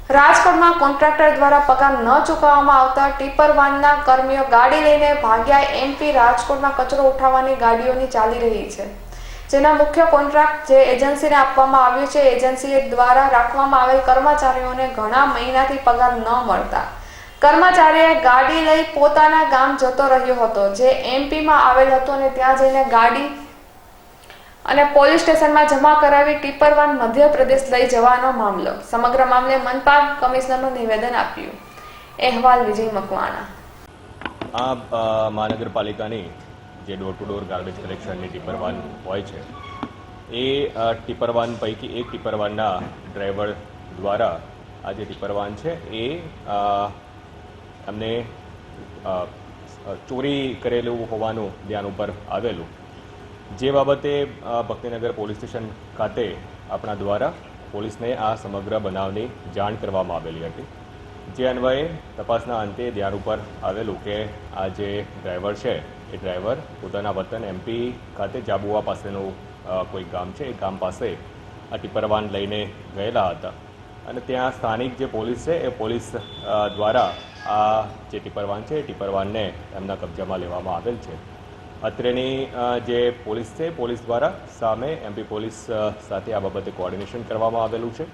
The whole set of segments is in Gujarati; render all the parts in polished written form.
રાજકોટમાં કોન્ટ્રાક્ટર દ્વારા પગાર ન ચૂકવવામાં આવતા ટીપર વાનના કર્મીઓ ગાડી લઈને ભાગ્યા. એમપી રાજકોટમાં કચરો ઉઠાવવાની ગાડીઓની ચાલી રહી છે, જેના મુખ્ય કોન્ટ્રાક્ટ જે એજન્સીને આપવામાં આવ્યું છે. એજન્સી દ્વારા રાખવામાં આવેલ કર્મચારીઓને ઘણા મહિનાથી પગાર ન મળતા કર્મચારીએ ગાડી લઈ પોતાના ગામ જતો રહ્યો હતો, જે એમપીમાં આવેલ હતો, અને ત્યાં જઈને ગાડી અને પોલીસ સ્ટેશનમાં જમા કરાવી ટીપર વાન મધ્યપ્રદેશ લઈ જવાનો મામલો. સમગ્ર મામલે મનપા કમિશનરનું નિવેદન આપ્યું. અહેવાલ વિજય મકવાણા. આ મહાનગરપાલિકાની જે ડોર ટુ ડોર ગાર્બેજ કલેક્શનની ટીપર વાન હોય છે, એ ટીપર વાન પૈકી એક ટીપર વાનના ડ્રાઈવર દ્વારા આ જે ટીપર વાન છે એ એમને ચોરી કરેલું હોવાનું ધ્યાન ઉપર આવેલું, જે બાબતે ભક્તિનગર પોલીસ સ્ટેશન ખાતે આપણા દ્વારા પોલીસને આ સમગ્ર બનાવની જાણ કરવામાં આવેલી હતી. જે અન્વયે તપાસના અંતે ધ્યાન ઉપર આવેલું કે આ જે ડ્રાઈવર છે એ ડ્રાઈવર પોતાના વતન એમપી ખાતે જાબુઆ પાસેનું કોઈ ગામ છે, એ ગામ પાસે આ ટીપર વાન લઈને ગયેલા હતા, અને ત્યાં સ્થાનિક જે પોલીસ છે એ પોલીસ દ્વારા આ જે ટીપર વાન છે એ ટીપર વાનને એમના કબજામાં લેવામાં આવેલ છે. અત્રેની જે પોલીસ છે, પોલીસ દ્વારા સામે એમપી પોલીસ સાથે આ બાબતે કોઓર્ડિનેશન કરવામાં આવેલું છે,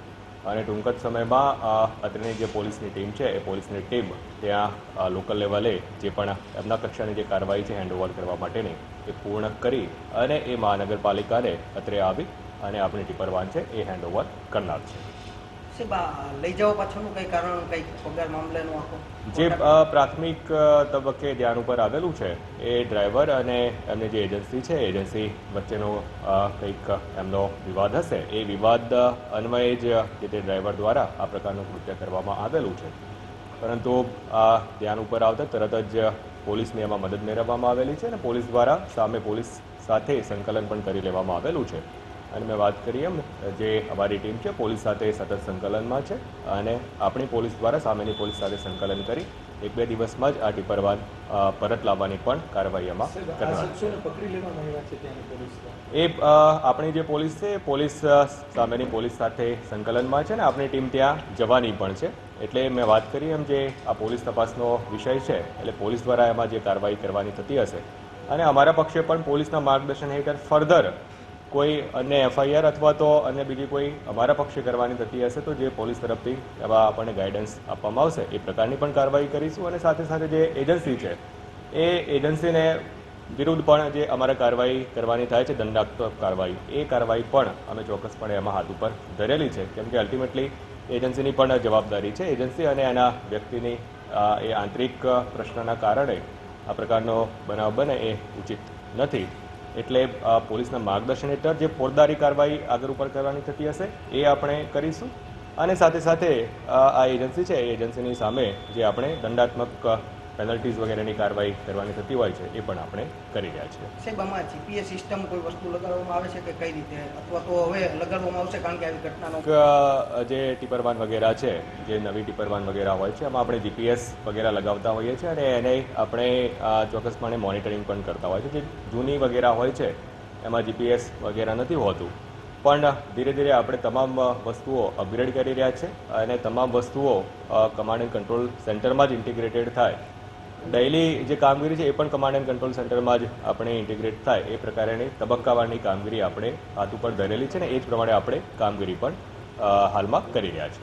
અને ટૂંક જ સમયમાં અત્રેની જે પોલીસની ટીમ છે એ પોલીસની ટીમ ત્યાં લોકલ લેવલે જે પણ એમના કક્ષાની જે કાર્યવાહી છે હેન્ડઓવર કરવા માટેની એ પૂર્ણ કરી અને એ મહાનગરપાલિકાને અત્રે આવી અને આપણી ટીપર વાન છે એ હેન્ડઓવર કરનાર છે. લઈ જવા પાછળનું કંઈ કારણ, કંઈક પગાર મામલેનું આખો જે પ્રાથમિક તબક્કે ધ્યાન ઉપર આવેલું છે એ ડ્રાઈવર અને એમની જે એજન્સી છે એજન્સી વચ્ચેનો કંઈક એમનો વિવાદ હશે. એ વિવાદ અન્વયે જ જે તે ડ્રાઈવર દ્વારા આ પ્રકારનું કૃત્ય કરવામાં આવેલું છે, પરંતુ આ ધ્યાન ઉપર આવતા તરત જ પોલીસની એમાં મદદ મેળવવામાં આવેલી છે, અને પોલીસ દ્વારા સામે પોલીસ સાથે સંકલન પણ કરી લેવામાં આવેલું છે. અને મેં વાત કરી એમ જે અમારી ટીમ છે પોલીસ સાથે સતત સંકલનમાં છે, અને આપણી પોલીસ દ્વારા સામેની પોલીસ સાથે સંકલન કરી 1-2 દિવસમાં જ આ ટીપર વાન પરત લાવવાની પણ કાર્યવાહી એમાં કરનાર છે. એ આપણી જે પોલીસ છે પોલીસ સામેની પોલીસ સાથે સંકલનમાં છે, ને આપણી ટીમ ત્યાં જવાની પણ છે. એટલે મેં વાત કરી એમ જે આ પોલીસ તપાસનો વિષય છે, એટલે પોલીસ દ્વારા એમાં જે કાર્યવાહી કરવાની થતી હશે, અને અમારા પક્ષે પણ પોલીસના માર્ગદર્શન હેઠળ ફર્ધર કોઈ અન્ય એફઆઈઆર અથવા તો અન્ય બીજી કોઈ અમારા પક્ષે કરવાની થતી હશે તો જે પોલીસ તરફથી એવા આપણને ગાઈડન્સ આપવામાં આવશે એ પ્રકારની પણ કાર્યવાહી કરીશું. અને સાથે સાથે જે એજન્સી છે એ એજન્સીને વિરુદ્ધ પણ જે અમારે કાર્યવાહી કરવાની થાય છે, દંડાત્મક કાર્યવાહી, એ કાર્યવાહી પણ અમે ચોક્કસપણે એમાં હાથ ઉપર ધરેલી છે, કેમ કે અલ્ટિમેટલી એજન્સીની પણ જવાબદારી છે. એજન્સી અને એના વ્યક્તિની એ આંતરિક પ્રશ્નના કારણે આ પ્રકારનો બનાવ બને એ ઉચિત નથી. એટલે પોલીસના માર્ગદર્શન હેઠળ જે ફોજદારી કાર્યવાહી આગળ ઉપર કરવાની થતી હશે એ આપણે કરીશું, અને સાથે સાથે આ એજન્સી છે એ એજન્સીની સામે જે આપણે દંડાત્મક પેનલ્ટીઝ વગેરેની કાર્યવાહી કરવાની થતી હોય છે એ પણ આપણે કરી રહ્યા છીએ. સાહેબ, આમાં જીપીએસ સિસ્ટમ કોઈ વસ્તુ લગાડવામાં આવે છે કે કઈ રીતે, અથવા તો હવે લગાડવામાં આવશે કારણ કે આવી ઘટનાનો જે ટીપર વાન વગેરે છે, જે નવી ટીપર વાન વગેરે હોય છે એમાં આપણે જીપીએસ વગેરે લગાવતા હોઈએ છીએ, અને એને આપણે ચોક્કસપણે મોનિટરિંગ પણ કરતા હોય છે. જે જૂની વગેરે હોય છે એમાં જીપીએસ વગેરે નથી હોતું, પણ ધીરે ધીરે આપણે તમામ વસ્તુઓ અપગ્રેડ કરી રહ્યા છે, અને તમામ વસ્તુઓ કમાન્ડ એન્ડ કંટ્રોલ સેન્ટરમાં જ ઇન્ટિગ્રેટેડ થાય. ડેઇલી જે કામગીરી છે એ પણ કમાન્ડ એન્ડ કંટ્રોલ સેન્ટરમાં જ આપણે ઇન્ટિગ્રેટ થાય એ પ્રકારની તબક્કાવારની કામગીરી આપણે હાથ ઉપર ધરેલી છે, ને એ જ પ્રમાણે આપણે કામગીરી પણ હાલમાં કરી રહ્યા છીએ.